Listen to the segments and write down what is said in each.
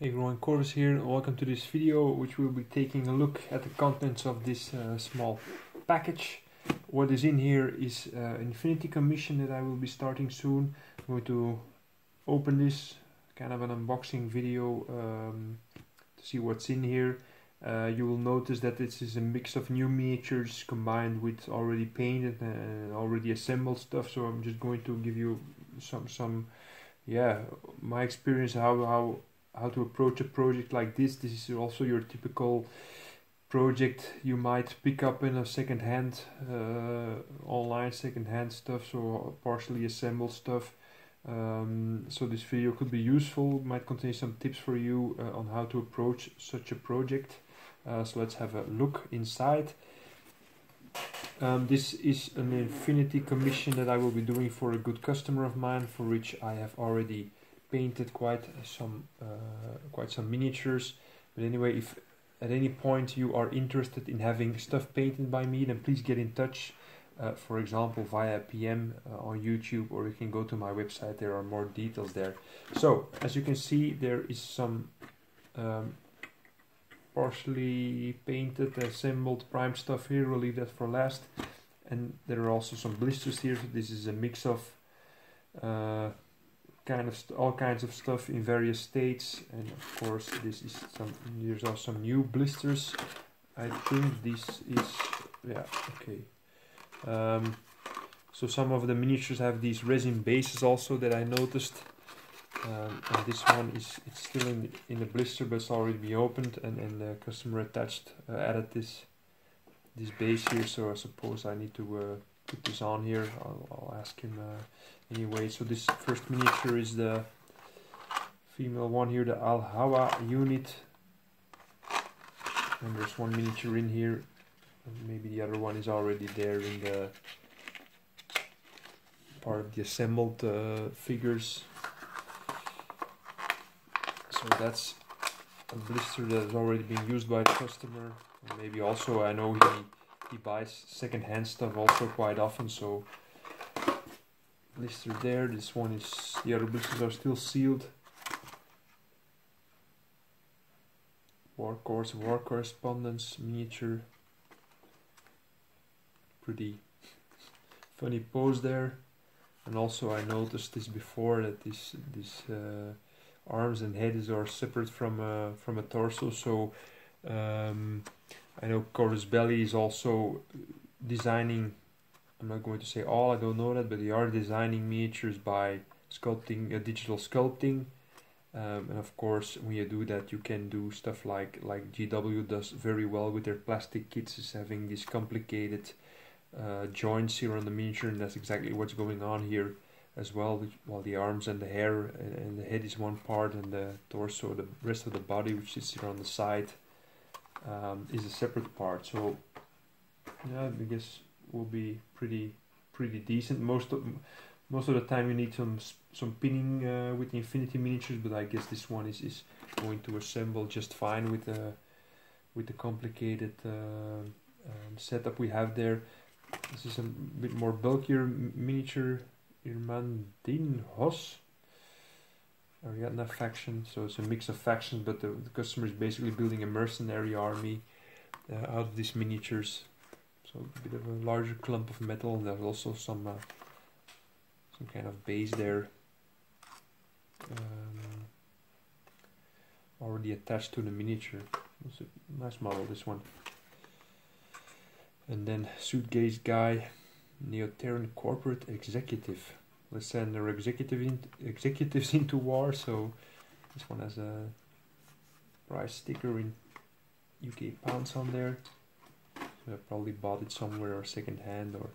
Hey everyone, Corvus here, and welcome to this video, which will be taking a look at the contents of this small package. What is in here is Infinity commission that I will be starting soon. I'm going to open this, kind of an unboxing video to see what's in here. You will notice that this is a mix of new miniatures combined with already painted and already assembled stuff. So I'm just going to give you my experience how to approach a project like this. This is also your typical project you might pick up in a second-hand, online second-hand stuff, so partially assembled stuff. So this video could be useful, might contain some tips for you on how to approach such a project. So let's have a look inside. This is an Infinity commission that I will be doing for a good customer of mine, for which I have already painted quite some miniatures. But anyway, if at any point you are interested in having stuff painted by me, then please get in touch, for example via PM on YouTube, or you can go to my website. There are more details there. So as you can see, there is some partially painted, assembled, primed stuff here. We'll leave that for last. And there are also some blisters here. So this is a mix of all kinds of stuff in various states, and of course there's also some new blisters. I think this is okay. So some of the miniatures have these resin bases also that I noticed, and this one it's still in the blister, but it's already been opened, and the customer added this base here. So I suppose I need to put this on here. I'll ask him anyway. So this first miniature is the female one here, the Al-Hawa unit, and there's one miniature in here, and maybe the other one is already there in the part of the assembled figures. So that's a blister that has already been used by the customer, and maybe also I know he buys second-hand stuff also quite often. So blister there. This one is, the other blisters are still sealed. War correspondence miniature. Pretty funny pose there. And also I noticed this before, that this arms and heads are separate from a torso. So I know Corvus Belli is also designing, I'm not going to say all, I don't know that, but they are designing miniatures by sculpting, digital sculpting. And of course, when you do that, you can do stuff like GW does very well with their plastic kits, is having these complicated joints here on the miniature, and that's exactly what's going on here as well. While the arms and the hair and the head is one part, and the torso, the rest of the body, which is here on the side, is a separate part. So yeah, I guess will be pretty decent. Most of the time you need some pinning with the Infinity miniatures, but I guess this one is going to assemble just fine with the complicated setup we have there. This is a bit more bulkier miniature, Irmandin Hos Ariadna faction. So it's a mix of factions, but the customer is basically building a mercenary army out of these miniatures. So a bit of a larger clump of metal, and there's also some kind of base there already attached to the miniature. It's a nice model, this one. And then Suitcase Guy, Neoterran Corporate Executive. Let's send our executives into war. So this one has a price sticker in UK pounds on there. So I probably bought it somewhere, or second hand, or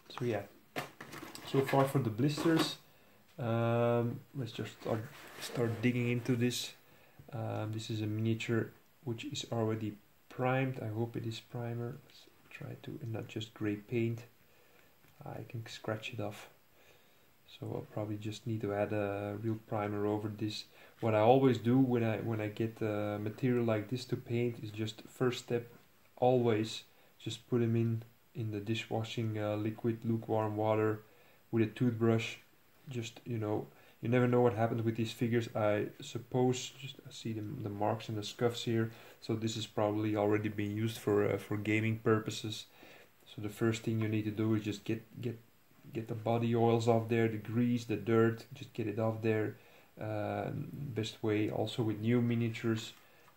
so yeah. So far for the blisters. Let's just start digging into this. This is a miniature which is already primed. I hope it is primer. Let's try to, and not just grey paint. I can scratch it off. So I'll probably just need to add a real primer over this. What I always do when I get material like this to paint is just first step, always just put them in the dishwashing liquid, lukewarm water, with a toothbrush. Just, you know, You never know what happens with these figures. I suppose, just I see the marks and the scuffs here, so this is probably already being used for gaming purposes. So the first thing you need to do is just get the body oils off there, the grease, the dirt, just get it off there. Best way also with new miniatures,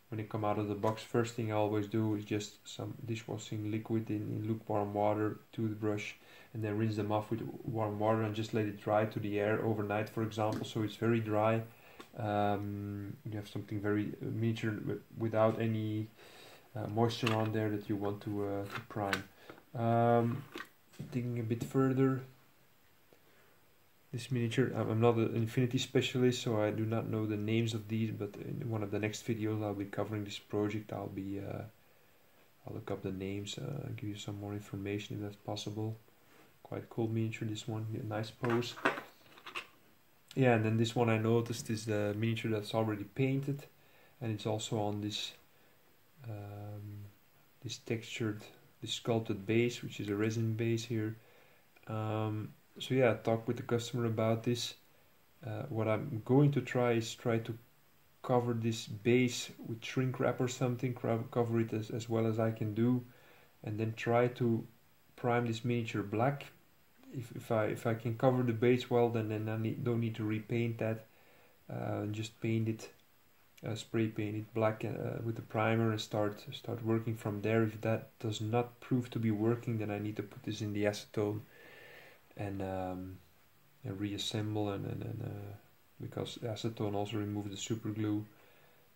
when they come out of the box, first thing I always do is just some dishwashing liquid in lukewarm water, toothbrush, and then rinse them off with warm water and just let it dry to the air overnight, for example, so it's very dry. You have something very miniature without any moisture on there that you want to prime. Digging a bit further, this miniature, I'm not an infinity specialist, so I do not know the names of these, but in one of the next videos I'll be covering this project. I'll look up the names, give you some more information if that's possible. Quite cool miniature, this one, nice pose. Yeah, and then this one I noticed is the miniature that's already painted, and it's also on this this sculpted base, which is a resin base here. So yeah, I talked with the customer about this. What I'm going to try is to cover this base with shrink wrap or something, cover it as well as I can do, and then try to prime this miniature black. If I can cover the base well, then I don't need to repaint that. Just paint it, spray paint it black with the primer and start working from there. If that does not prove to be working, then I need to put this in the acetone and reassemble and because acetone also removes the super glue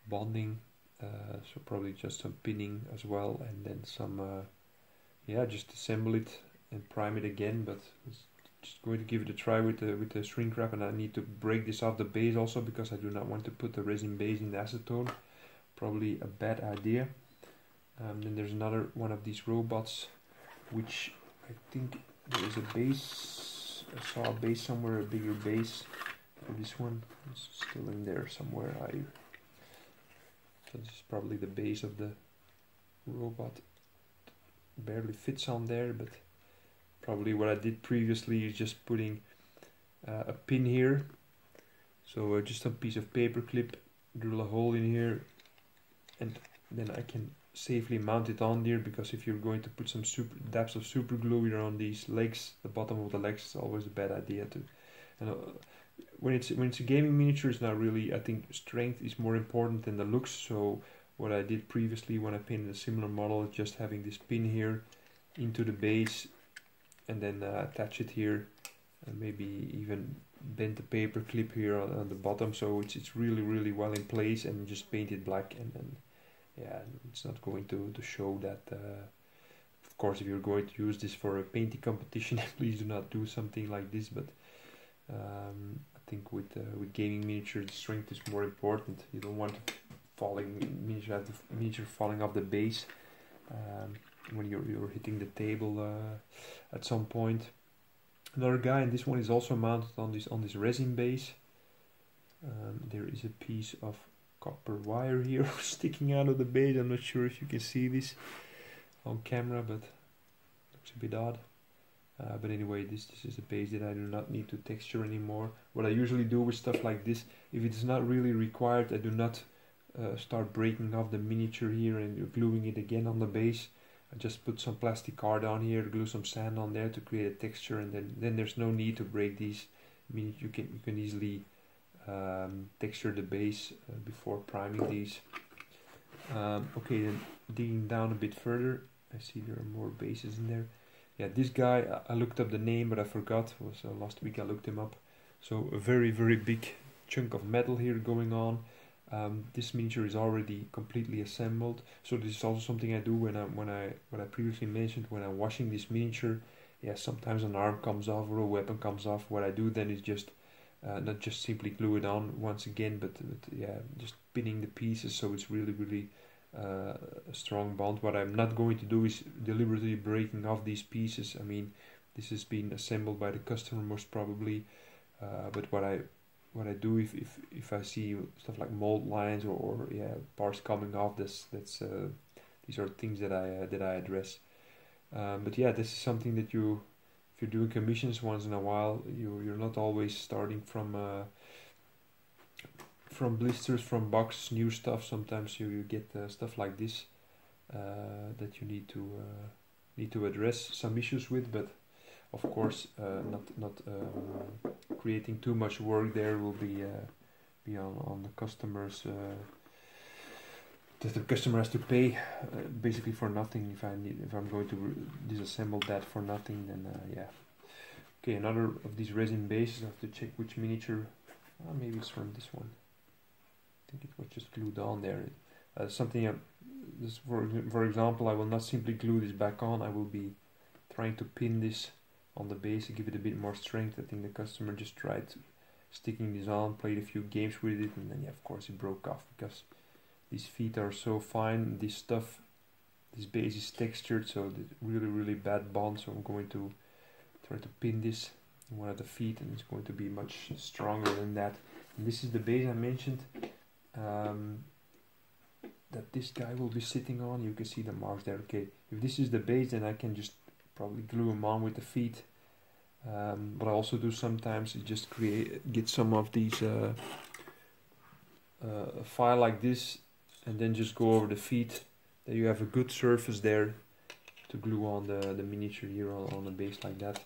bonding, so probably just some pinning as well, and then some just assemble it and prime it again. But it's just going to give it a try with the shrink wrap, and I need to break this off the base also because I do not want to put the resin base in the acetone. Probably a bad idea. Then there's another one of these robots, which I think there is a base. I saw a base somewhere, a bigger base for this one. It's still in there somewhere. So this is probably the base of the robot. Barely fits on there, but probably what I did previously is just putting a pin here. So just a piece of paper clip, drill a hole in here, and then I can safely mount it on there, because if you're going to put some dabs of super glue here on these legs, the bottom of the legs, is always a bad idea to. And when it's a gaming miniature, it's not really. I think strength is more important than the looks. So what I did previously when I painted a similar model is just having this pin here into the base, and then attach it here, and maybe even bend the paper clip here on the bottom, so it's really well in place, and just paint it black, and then yeah, it's not going to show that. Of course, if you're going to use this for a painting competition, please do not do something like this. But I think with gaming miniatures, the strength is more important. You don't want miniature falling off the base when you're hitting the table at some point. Another guy, and this one is also mounted on this resin base. There is a piece of copper wire here sticking out of the base. I'm not sure if you can see this on camera, but looks a bit odd. But anyway, this is a base that I do not need to texture anymore. What I usually do with stuff like this, if it is not really required, I do not start breaking off the miniature here and gluing it again on the base. I just put some plastic card on here, glue some sand on there to create a texture, and then there's no need to break these. I mean, you can easily texture the base before priming these. Okay, then digging down a bit further, I see there are more bases in there. Yeah, this guy, I looked up the name, but I forgot. It was last week I looked him up. So a very big chunk of metal here going on. This miniature is already completely assembled. So this is also something I do when I previously mentioned, when I'm washing this miniature. Yeah, sometimes an arm comes off or a weapon comes off. What I do then is just not just simply glue it on once again, but yeah, just pinning the pieces so it's really a strong bond. What I'm not going to do is deliberately breaking off these pieces. I mean, this has been assembled by the customer most probably, but what I do if I see stuff like mold lines or yeah, parts coming off, these are things that I address. But yeah, this is something that you if you're doing commissions once in a while, you're not always starting from blisters, from box, new stuff. Sometimes you get stuff like this that you need to address some issues with, but of course not creating too much work there will be on the customers. That the customer has to pay basically for nothing. If I'm going to disassemble that for nothing, then yeah. Okay, another of these resin bases. I have to check which miniature. Maybe it's from this one. I think it was just glued on there. Something. This for example, I will not simply glue this back on. I will be trying to pin this on the base and give it a bit more strength. I think the customer just tried sticking this on, played a few games with it, and then yeah, of course it broke off because these feet are so fine. This base is textured, so really bad bond. So I'm going to try to pin this in one of the feet, and it's going to be much stronger than that. And this is the base I mentioned that this guy will be sitting on. You can see the marks there. Okay, if this is the base, then I can just probably glue them on with the feet. What I also do sometimes is just get some of these a file like this, and then just go over the feet. Then you have a good surface there to glue on the miniature here on a base like that.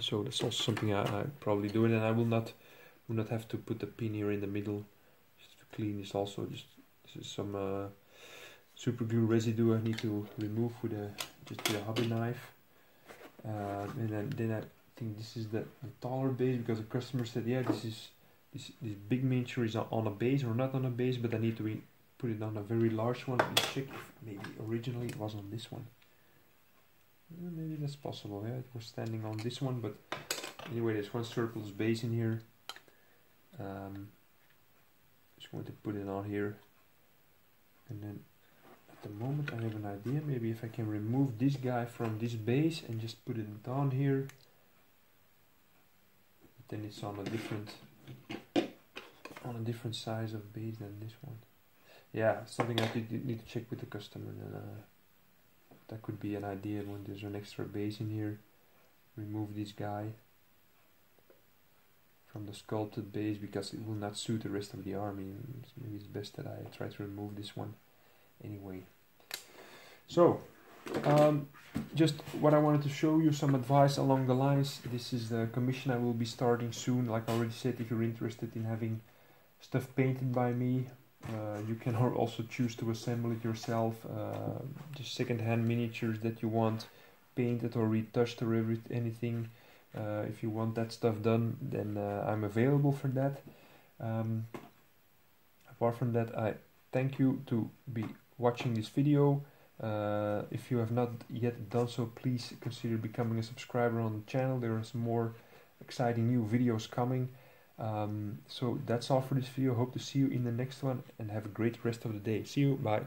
So that's also something I probably do, and I will not have to put the pin here in the middle. Just to clean this also. This is some super glue residue I need to remove with a hobby knife. And then I think this is the taller base, because the customer said, yeah, this big miniature is on a base or not on a base, but I need to put it on a very large one. And check if maybe originally it was on this one. Maybe that's possible. Yeah, it was standing on this one, but anyway, there's one surplus base in here. Just going to put it on here, and then at the moment I have an idea. Maybe if I can remove this guy from this base and just put it down here, but then it's on a different size of base than this one. Yeah, something I need to check with the customer. Then that could be an idea when there's an extra base in here. Remove this guy from the sculpted base because it will not suit the rest of the army. Maybe it's best that I try to remove this one anyway. So just what I wanted to show you, some advice along the lines. This is the commission I will be starting soon. Like I already said, if you're interested in having stuff painted by me, you can also choose to assemble it yourself. Just second-hand miniatures that you want painted or retouched or anything. If you want that stuff done, then I'm available for that. Apart from that, I thank you to be watching this video. If you have not yet done so, please consider becoming a subscriber on the channel. There are some more exciting new videos coming. So that's all for this video. Hope to see you in the next one, and have a great rest of the day. See you. Bye.